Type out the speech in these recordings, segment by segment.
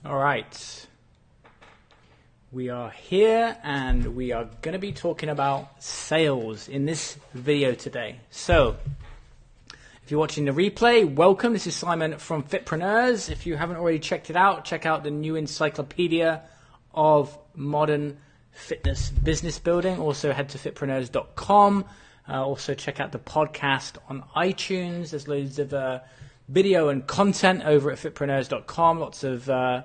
All right, we are here and we are going to be talking about sales in this video today. So if you're watching the replay, welcome. This is Simon from Fitpreneurs. If you haven't already checked it out, check out the new encyclopedia of modern fitness business building. Also head to fitpreneurs.com. Also check out the podcast on iTunes. There's loads of video and content over at fitpreneurs.com. Lots of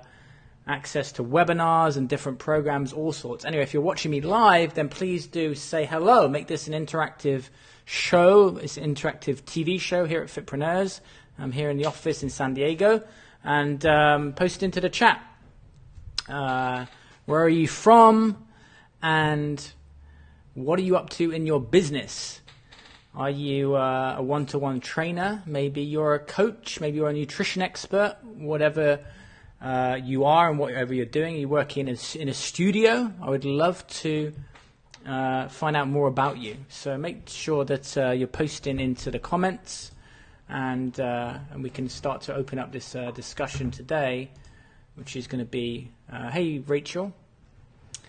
access to webinars and different programs, all sorts. Anyway, if you're watching me live, then please do say hello. Make this an interactive show. It's an interactive TV show here at Fitpreneurs. I'm here in the office in San Diego. And post into the chat. Where are you from? And what are you up to in your business? Are you a one-to-one trainer? Maybe you're a coach. Maybe you're a nutrition expert. Whatever you are and whatever you're doing, you work in a studio. I would love to find out more about you. So make sure that you're posting into the comments, and we can start to open up this discussion today, which is going to be, hey Rachel, I'm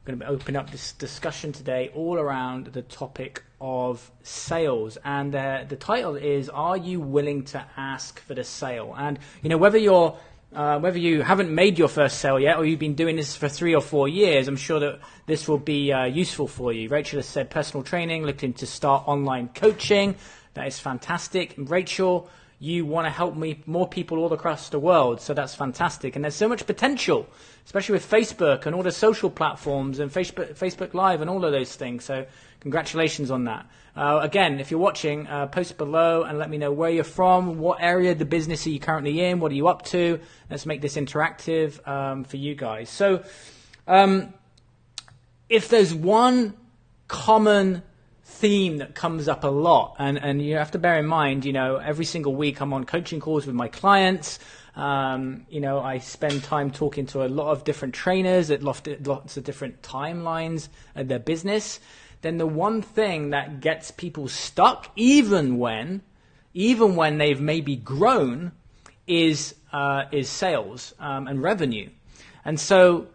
going to open up this discussion today all around the topic of sales, and the title is, are you willing to ask for the sale? And you know, whether you haven't made your first sale yet, or you've been doing this for 3 or 4 years, I'm sure that this will be useful for you. Rachel has said personal training, looking to start online coaching. That is fantastic. And Rachel, you want to help more people all across the world, so that's fantastic. And there's so much potential, especially with Facebook and all the social platforms and Facebook Live and all of those things. So congratulations on that. Again, if you're watching, post below and let me know where you're from, what area of the business are you currently in, what are you up to. Let's make this interactive for you guys. So if there's one common theme that comes up a lot, and you have to bear in mind, you know, every single week I'm on coaching calls with my clients. You know, I spend time talking to a lot of different trainers at lots of different timelines of their business. Then the one thing that gets people stuck, even when they've maybe grown, is sales and revenue. And so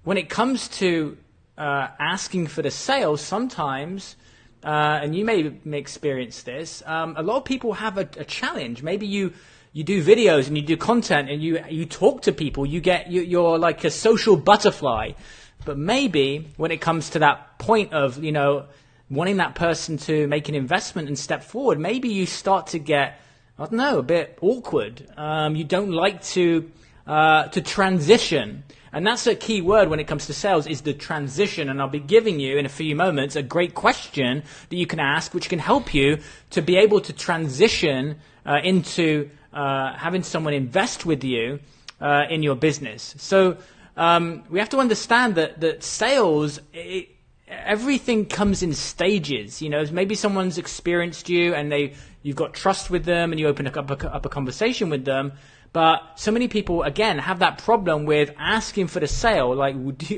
when it comes to asking for the sales, sometimes, and you may experience this, a lot of people have a challenge. Maybe you do videos and you do content and you talk to people, you're like a social butterfly. But maybe when it comes to that point of, you know, wanting that person to make an investment and step forward, maybe you start to get, I don't know, a bit awkward. You don't like to transition. And that's a key word when it comes to sales, is the transition. And I'll be giving you in a few moments a great question that you can ask, which can help you to be able to transition into having someone invest with you in your business. So we have to understand that sales, everything comes in stages. You know, maybe someone's experienced you and you've got trust with them and you open up a conversation with them. But so many people, again, have that problem with asking for the sale. Like, do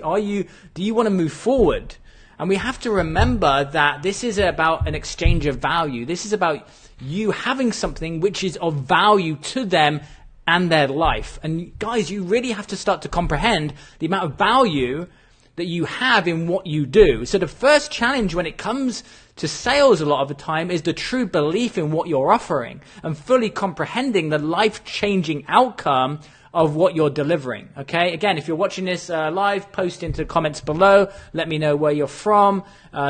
you want to move forward? And we have to remember that this is about an exchange of value. This is about you having something which is of value to them and their life. And guys, you really have to start to comprehend the amount of value that you have in what you do. So the first challenge when it comes to sales a lot of the time is the true belief in what you're offering and fully comprehending the life-changing outcome of what you're delivering. Okay, again, if you're watching this live, post into the comments below. Let me know where you're from.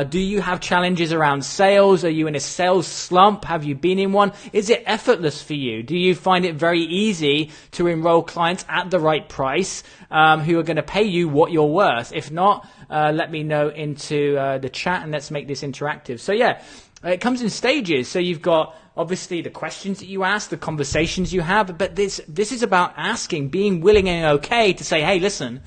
Do you have challenges around sales? Are you in a sales slump? Have you been in one? Is it effortless for you? Do you find it very easy to enroll clients at the right price who are going to pay you what you're worth? If not, let me know into the chat and let's make this interactive. So yeah, it comes in stages. So you've got obviously the questions that you ask, the conversations you have, but this is about asking, being willing and okay to say, hey, listen,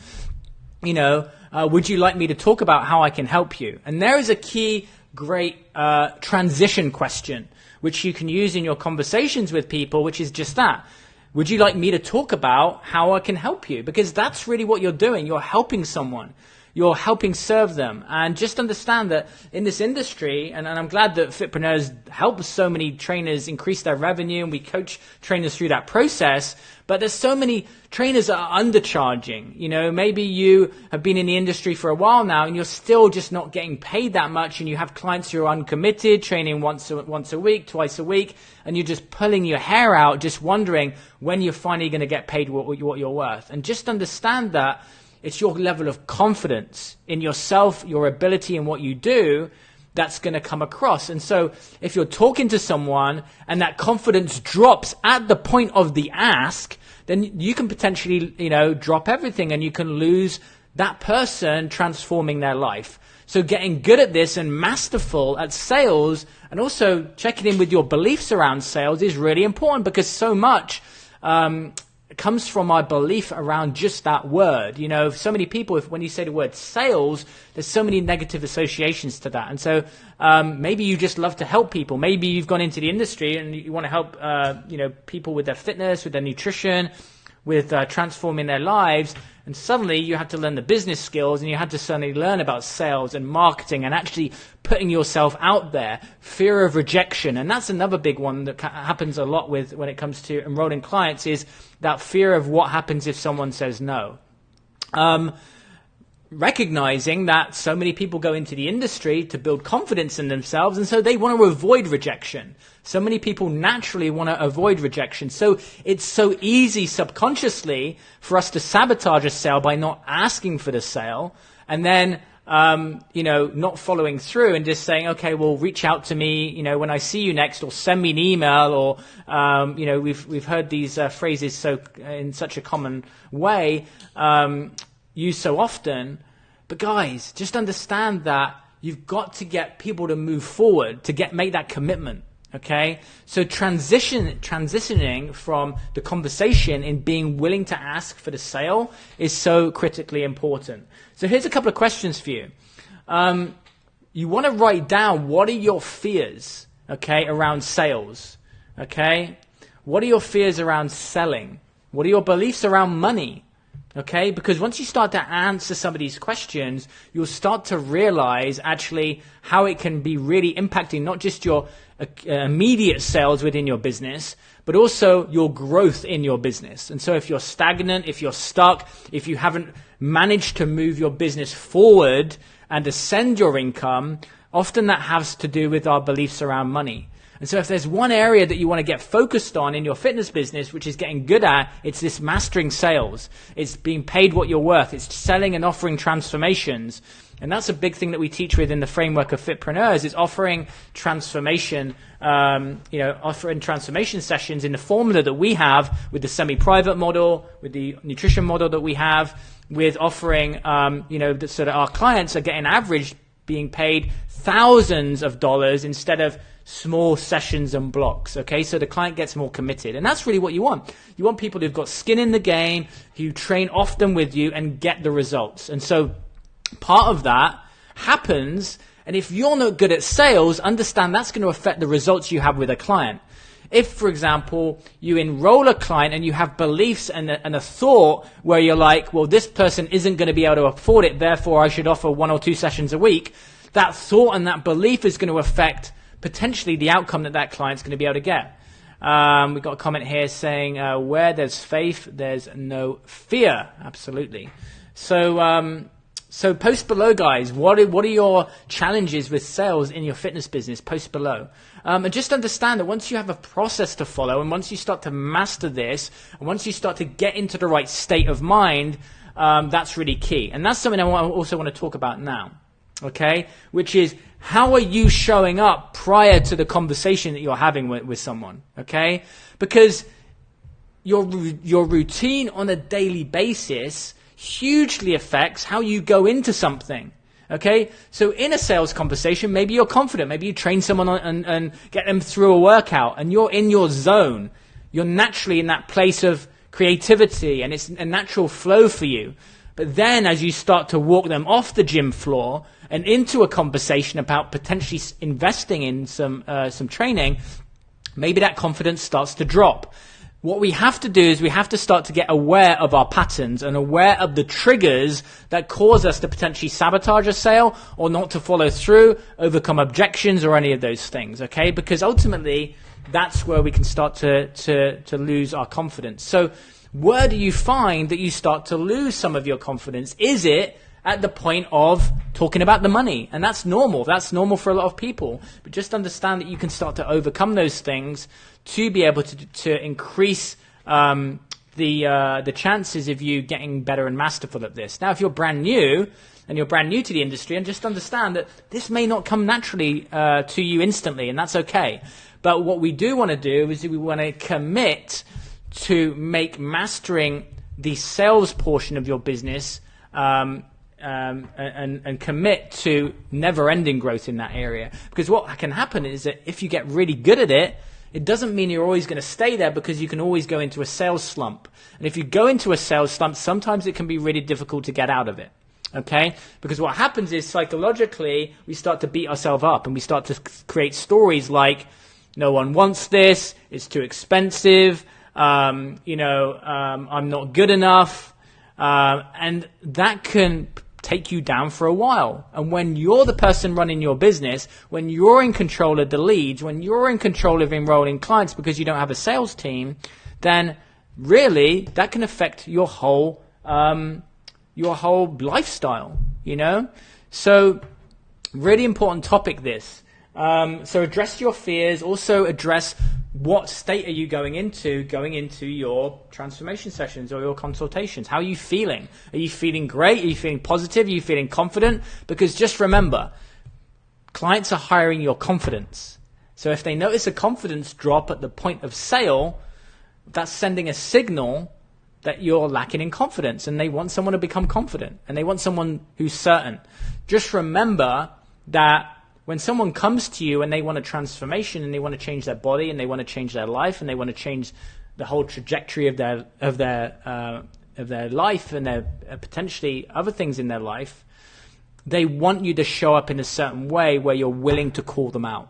you know, would you like me to talk about how I can help you? And there is a key, great transition question, which you can use in your conversations with people, which is just that. Would you like me to talk about how I can help you? Because that's really what you're doing. You're helping someone. you're helping serve them. And just understand that in this industry, and I'm glad that Fitpreneurs helps so many trainers increase their revenue, and we coach trainers through that process. But there's so many trainers that are undercharging. Maybe you have been in the industry for a while now and you're still just not getting paid that much, and you have clients who are uncommitted, training once a week, twice a week, and you're just pulling your hair out, just wondering when you're finally going to get paid what you're worth. And just understand that it's your level of confidence in yourself, your ability, and what you do that's going to come across. And so if you're talking to someone and that confidence drops at the point of the ask, then you can potentially, drop everything, and you can lose that person transforming their life. So getting good at this and masterful at sales, and also checking in with your beliefs around sales, is really important, because so much comes from our belief around just that word. So many people, when you say the word sales, there's so many negative associations to that. And so maybe you just love to help people. Maybe you've gone into the industry and you want to help people with their fitness, with their nutrition, with transforming their lives. And suddenly you had to learn the business skills, and you had to suddenly learn about sales and marketing and actually putting yourself out there. Fear of rejection. And that's another big one that happens a lot when it comes to enrolling clients, is that fear of what happens if someone says no. Recognizing that so many people go into the industry to build confidence in themselves, and so they want to avoid rejection. So many people naturally want to avoid rejection. So it's so easy subconsciously for us to sabotage a sale by not asking for the sale, and then not following through and just saying, okay, well, reach out to me, when I see you next, or send me an email, or we've heard these phrases in such a common way, used so often. But guys, just understand that you've got to get people to move forward, to make that commitment. Okay, so transitioning from the conversation in being willing to ask for the sale is so critically important. So here's a couple of questions for you. You want to write down, what are your fears, around sales? Okay, what are your fears around selling? What are your beliefs around money? Okay, because once you start to answer some of these questions, you'll start to realize actually how it can be really impacting not just your immediate sales within your business, but also your growth in your business. And so if you're stagnant, if you're stuck, if you haven't managed to move your business forward and ascend your income, often that has to do with our beliefs around money. And so if there's one area that you want to get focused on in your fitness business, which is getting good at, it's this mastering sales. It's being paid what you're worth. It's selling and offering transformations. And that's a big thing that we teach within the framework of Fitpreneurs, is offering transformation, offering transformation sessions in the formula that we have, with the semi-private model, with the nutrition model that we have, with offering, so that our clients are getting average being paid thousands of dollars instead of small sessions and blocks. Okay, so the client gets more committed, and that's really what you want. You want people who've got skin in the game, who train often with you and get the results. And so part of that happens, and if you're not good at sales, understand that's going to affect the results you have with a client. If, for example, you enroll a client and you have beliefs and a thought where you're like, well, this person isn't going to be able to afford it, therefore I should offer 1 or 2 sessions a week, that thought and that belief is going to affect potentially the outcome that client's going to be able to get. We've got a comment here saying, where there's faith, there's no fear. Absolutely. So post below, guys. What are your challenges with sales in your fitness business? Post below. And just understand that once you have a process to follow, and once you start to master this, and once you start to get into the right state of mind, that's really key. And that's something I also want to talk about now. Okay? Which is, how are you showing up prior to the conversation that you're having with someone? Okay? Because your routine on a daily basis hugely affects how you go into something. Okay? So in a sales conversation, maybe you're confident. Maybe you train someone and get them through a workout, and you're in your zone. You're naturally in that place of creativity, and it's a natural flow for you. But then as you start to walk them off the gym floor and into a conversation about potentially investing in some training, maybe that confidence starts to drop. what we have to do is we have to start to get aware of our patterns and aware of the triggers that cause us to potentially sabotage a sale or not to follow through, overcome objections or any of those things, okay? Because ultimately, that's where we can start to lose our confidence. So where do you find that you start to lose some of your confidence? Is it at the point of talking about the money? And that's normal. That's normal for a lot of people. But just understand that you can start to overcome those things to be able to increase the chances of you getting better and masterful at this. Now, if you're brand new and you're brand new to the industry, and just understand that this may not come naturally to you instantly, and that's okay. But what we do want to do is we want to commit to make mastering the sales portion of your business and commit to never-ending growth in that area. Because what can happen is that if you get really good at it, it doesn't mean you're always going to stay there, because you can always go into a sales slump. And if you go into a sales slump, sometimes it can be really difficult to get out of it. Okay? Because what happens is psychologically, we start to beat ourselves up and we start to create stories like, no one wants this, it's too expensive, I'm not good enough. And that can take you down for a while. And when you're the person running your business, when you're in control of the leads, when you're in control of enrolling clients because you don't have a sales team, then really that can affect your whole lifestyle, So really important topic this. So address your fears, also address what state are you going into your transformation sessions or your consultations. How are you feeling? Are you feeling great? Are you feeling positive? Are you feeling confident? Because just remember, clients are hiring your confidence. So if they notice a confidence drop at the point of sale, that's sending a signal that you're lacking in confidence, and they want someone to become confident, and they want someone who's certain. Just remember that when someone comes to you and they want a transformation and they want to change their body and they want to change their life and they want to change the whole trajectory of their life and their potentially other things in their life, they want you to show up in a certain way where you're willing to call them out.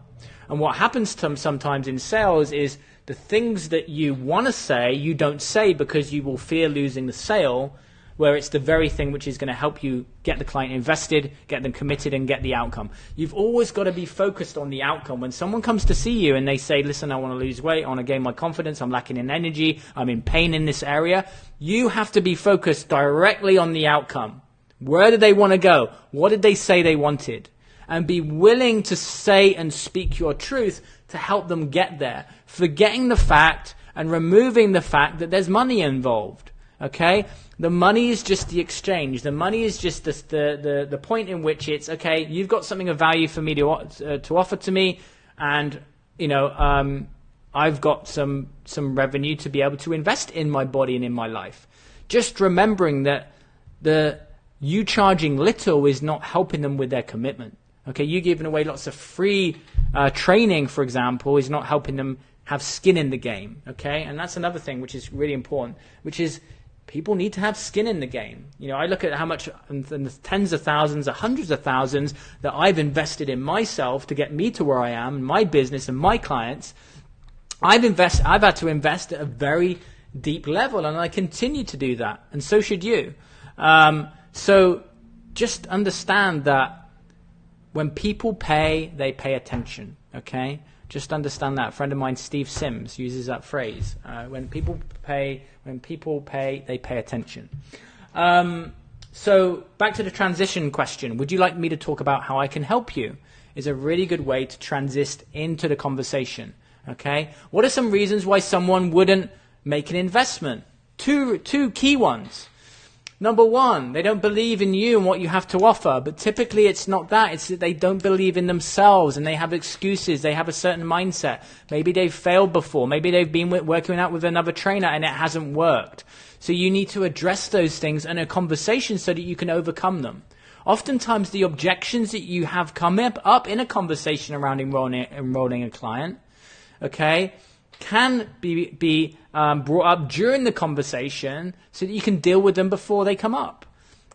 And what happens to them sometimes in sales is the things that you want to say, you don't say because you will fear losing the sale, where it's the very thing which is going to help you get the client invested, get them committed, and get the outcome. You've always got to be focused on the outcome. When someone comes to see you and they say, listen, I want to lose weight, I want to gain my confidence, I'm lacking in energy, I'm in pain in this area, you have to be focused directly on the outcome. Where did they want to go? What did they say they wanted? And be willing to say and speak your truth to help them get there, forgetting the fact and removing the fact that there's money involved. Okay? The money is just the exchange. The money is just the point in which it's, okay, you've got something of value for me to offer to me, and I've got some revenue to be able to invest in my body and in my life. Just remembering that you charging little is not helping them with their commitment. Okay, you giving away lots of free training, for example, is not helping them have skin in the game. Okay, and that's another thing which is really important, which is people need to have skin in the game. I look at how much, in the tens of thousands, or hundreds of thousands that I've invested in myself to get me to where I am, my business and my clients. I've had to invest at a very deep level, and I continue to do that, and so should you. So just understand that when people pay, they pay attention, okay? Just understand that. A friend of mine, Steve Sims, uses that phrase. When people pay, they pay attention. So back to the transition question. Would you like me to talk about how I can help you? Is a really good way to transit into the conversation, okay? What are some reasons why someone wouldn't make an investment? Two key ones. Number one, they don't believe in you and what you have to offer. But typically it's not that. It's that they don't believe in themselves and they have excuses. They have a certain mindset. Maybe they've failed before. Maybe they've been working out with another trainer and it hasn't worked. So you need to address those things in a conversation so that you can overcome them. Oftentimes the objections that you have come up in a conversation around enrolling a client, okay, can be brought up during the conversation so that you can deal with them before they come up,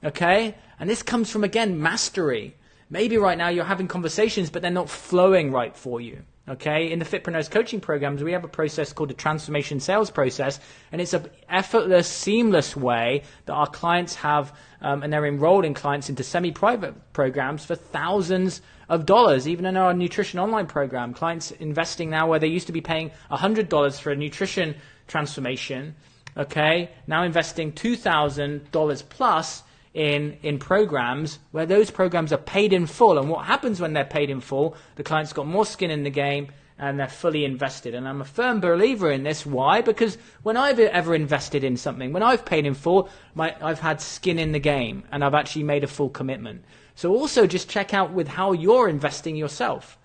okay? And this comes from, again, mastery. Maybe right now you're having conversations, but they're not flowing right for you, Okay, in the Fitpreneurs coaching programs, we have a process called the transformation sales process, and it's an effortless, seamless way that our clients have, and they're enrolling clients into semi-private programs for thousands of dollars. Even in our nutrition online program, clients investing now where they used to be paying $100 for a nutrition transformation, okay, now investing $2,000 plus in programs where those programs are paid in full. And what happens when they're paid in full? The client's got more skin in the game and they're fully invested. And I'm a firm believer in this. Why? Because when I've ever invested in something, when I've paid in full, I've had skin in the game and I've actually made a full commitment. So also just check out with how you're investing yourself.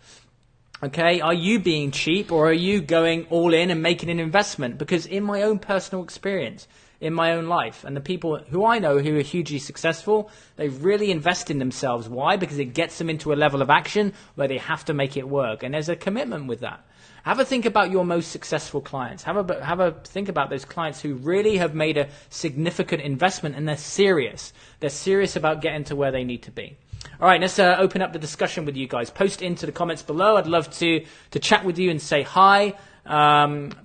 Okay, are you being cheap or are you going all in and making an investment? Because in my own personal experience, in my own life, and the people who I know who are hugely successful, they really invest in themselves. Why? Because it gets them into a level of action where they have to make it work. And there's a commitment with that. Have a think about your most successful clients. Have a think about those clients who really have made a significant investment and they're serious. They're serious about getting to where they need to be. All right, let's open up the discussion with you guys. Post into the comments below. I'd love to chat with you and say hi.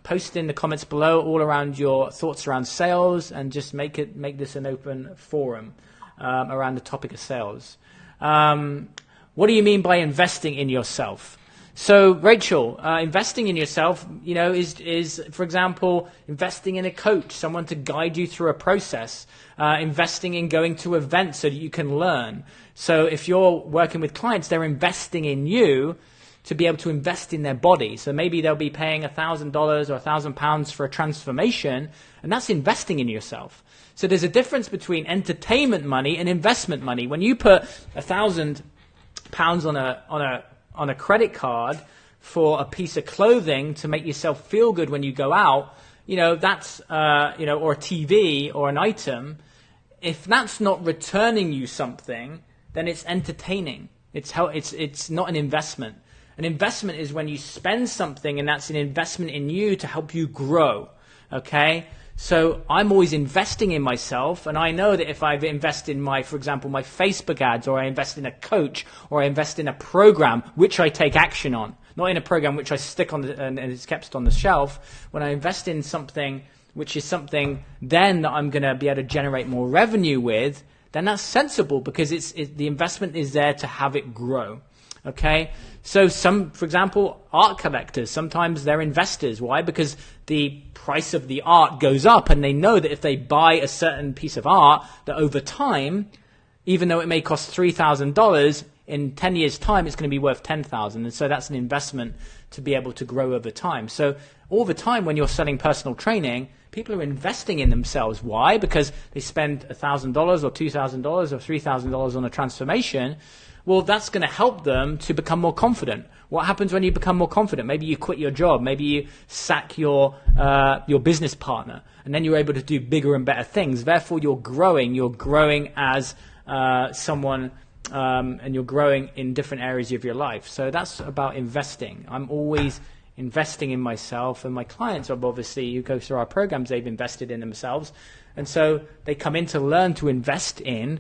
Post in the comments below all around your thoughts around sales and just make this an open forum around the topic of sales. What do you mean by investing in yourself? So, Rachel, investing in yourself, is, for example, investing in a coach, someone to guide you through a process, investing in going to events so that you can learn. So if you're working with clients, they're investing in you to be able to invest in their body. So maybe they'll be paying $1,000 or £1,000 for a transformation, and that's investing in yourself. So there's a difference between entertainment money and investment money. When you put £1,000 on a credit card for a piece of clothing to make yourself feel good when you go out, that's or a TV or an item. If that's not returning you something, then it's entertaining. It's not an investment. An investment is when you spend something and that's an investment in you to help you grow. Okay? So I'm always investing in myself, and I know that if I invest in for example, my Facebook ads, or I invest in a coach, or I invest in a program which I take action on, not in a program which I stick on and it's kept on the shelf. When I invest in something which is something then that I'm going to be able to generate more revenue with, then that's sensible because the investment is there to have it grow. Okay, so for example, art collectors, sometimes they're investors. Why? Because the price of the art goes up and they know that if they buy a certain piece of art, that over time, even though it may cost $3,000, in 10 years' time, it's going to be worth $10,000. And so that's an investment to be able to grow over time. So all the time when you're selling personal training, people are investing in themselves. Why? Because they spend $1,000 or $2,000 or $3,000 on a transformation. Well, that's going to help them to become more confident. What happens when you become more confident? Maybe you quit your job. Maybe you sack your business partner, and then you're able to do bigger and better things. Therefore, you're growing. You're growing as someone, and you're growing in different areas of your life. So that's about investing. I'm always investing in myself, and my clients are obviously, who go through our programs, they've invested in themselves, and so they come in to learn to invest in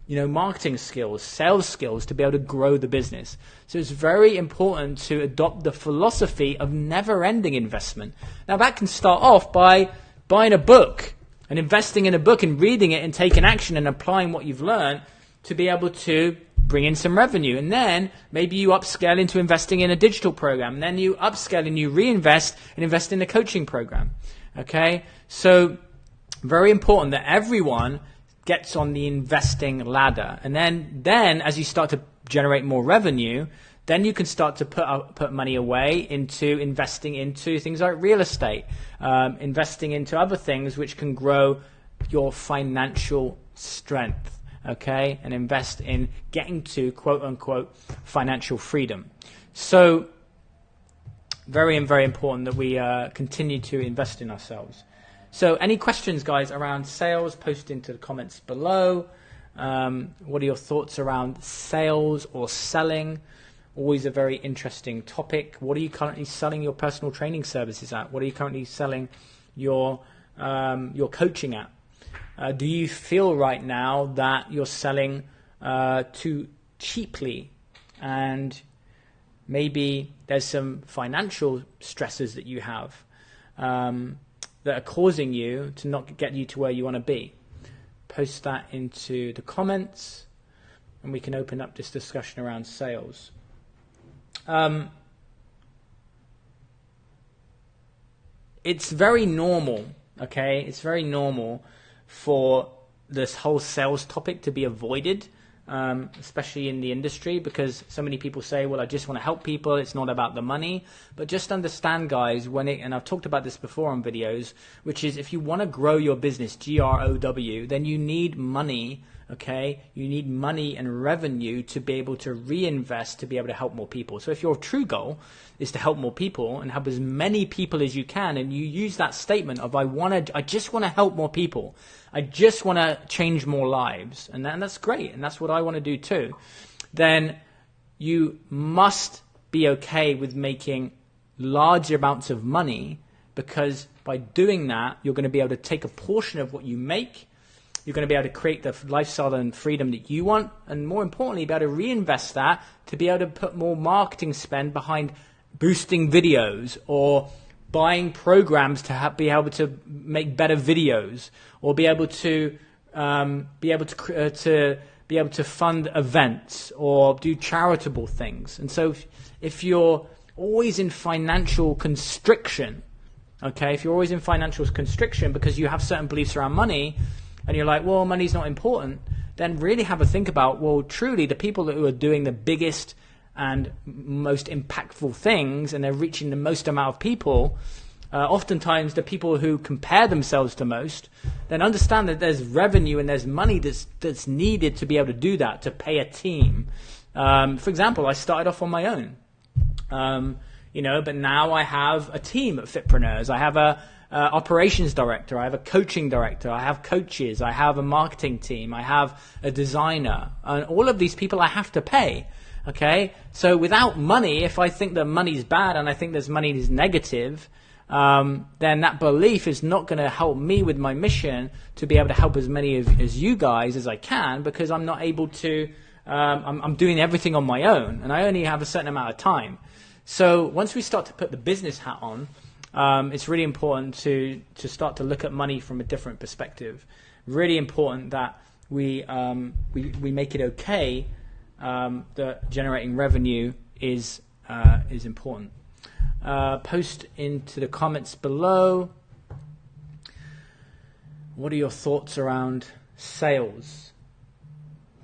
marketing skills, sales skills to be able to grow the business. So it's very important to adopt the philosophy of never-ending investment. Now that can start off by buying a book and investing in a book and reading it and taking action and applying what you've learned to be able to bring in some revenue. And then maybe you upscale into investing in a digital program. And then you upscale and you reinvest and invest in a coaching program. Okay? So very important that everyone gets on the investing ladder. And then as you start to generate more revenue, then you can start to put money away into investing into things like real estate, investing into other things which can grow your financial strength, okay? And invest in getting to, quote unquote, financial freedom. So very, very important that we continue to invest in ourselves. So any questions, guys, around sales, post into the comments below. What are your thoughts around sales or selling? Always a very interesting topic. What are you currently selling your personal training services at? What are you currently selling your coaching at? Do you feel right now that you're selling too cheaply and maybe there's some financial stresses that you have that are causing you to not get you to where you want to be. Post that into the comments, and we can open up this discussion around sales. It's very normal, okay? It's very normal for this whole sales topic to be avoided, especially in the industry, because so many people say, well, I just want to help people. It's not about the money. But just understand, guys, and I've talked about this before on videos, which is if you want to grow your business, GROW, then you need money. Okay, you need money and revenue to be able to reinvest to be able to help more people. So if your true goal is to help more people and help as many people as you can, and you use that statement of I just want to help more people, I just want to change more lives, and that's great, and that's what I want to do too, then you must be okay with making large amounts of money, because by doing that, you're going to be able to take a portion of what you make. You're going to be able to create the lifestyle and freedom that you want, and more importantly, be able to reinvest that to be able to put more marketing spend behind boosting videos, or buying programs to be able to make better videos, or be able to fund events or do charitable things. And so, if you're always in financial constriction, okay, if you're always in financial constriction because you have certain beliefs around money, and you're like, well, money's not important, then really have a think about, well, truly, the people who are doing the biggest and most impactful things, and they're reaching the most amount of people, oftentimes the people who compare themselves to most, then understand that there's revenue and there's money that's needed to be able to do that, to pay a team. For example, I started off on my own, but now I have a team at Fitpreneurs. I have a operations director, I have a coaching director, I have coaches, I have a marketing team, I have a designer, and all of these people I have to pay. Okay, so without money, if I think that money's bad and I think there's money is negative, then that belief is not going to help me with my mission to be able to help as many as you guys as I can, because I'm not able to. I'm doing everything on my own, and I only have a certain amount of time. So once we start to put the business hat on, it's really important to start to look at money from a different perspective. Really important that we make it okay that generating revenue is important. Post into the comments below. What are your thoughts around sales?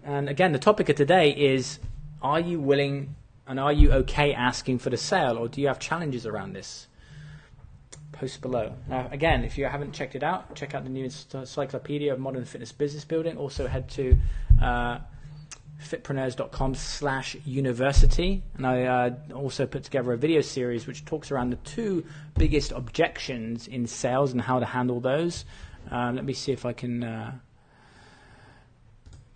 And again, the topic of today is: are you willing and are you okay asking for the sale, or do you have challenges around this? Post below. Now, again, if you haven't checked it out, check out the new Encyclopedia of Modern Fitness Business Building. Also head to fitpreneurs.com/university, and I also put together a video series which talks around the 2 biggest objections in sales and how to handle those. Let me see if I can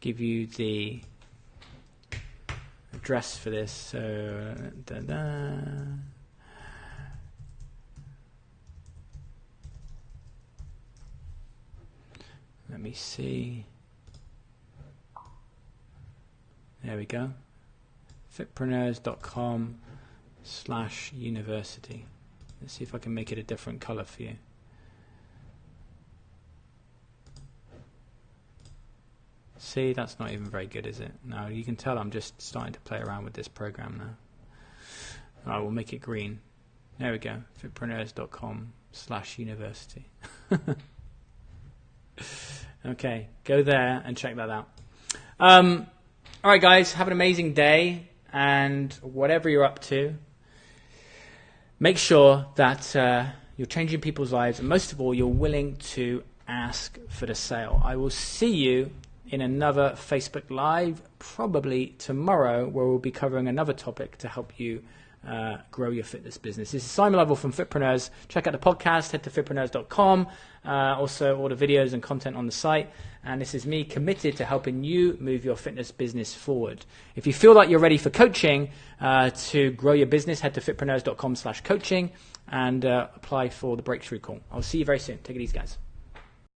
give you the address for this. So, let me see. There we go. fitpreneurs.com/university. Let's see if I can make it a different color for you. See, that's not even very good, is it? No, you can tell I'm just starting to play around with this program now. All right, we'll make it green. There we go. fitpreneurs.com/university. Okay, go there and check that out. All right, guys, have an amazing day, and whatever you're up to, make sure that you're changing people's lives, and most of all, you're willing to ask for the sale. I will see you in another Facebook Live, probably tomorrow, where we'll be covering another topic to help you grow your fitness business. This is Simon Lovell from Fitpreneurs. Check out the podcast, head to fitpreneurs.com, also all the videos and content on the site. And this is me committed to helping you move your fitness business forward. If you feel like you're ready for coaching to grow your business, head to fitpreneurs.com/coaching and apply for the breakthrough call. I'll see you very soon. Take it easy, guys.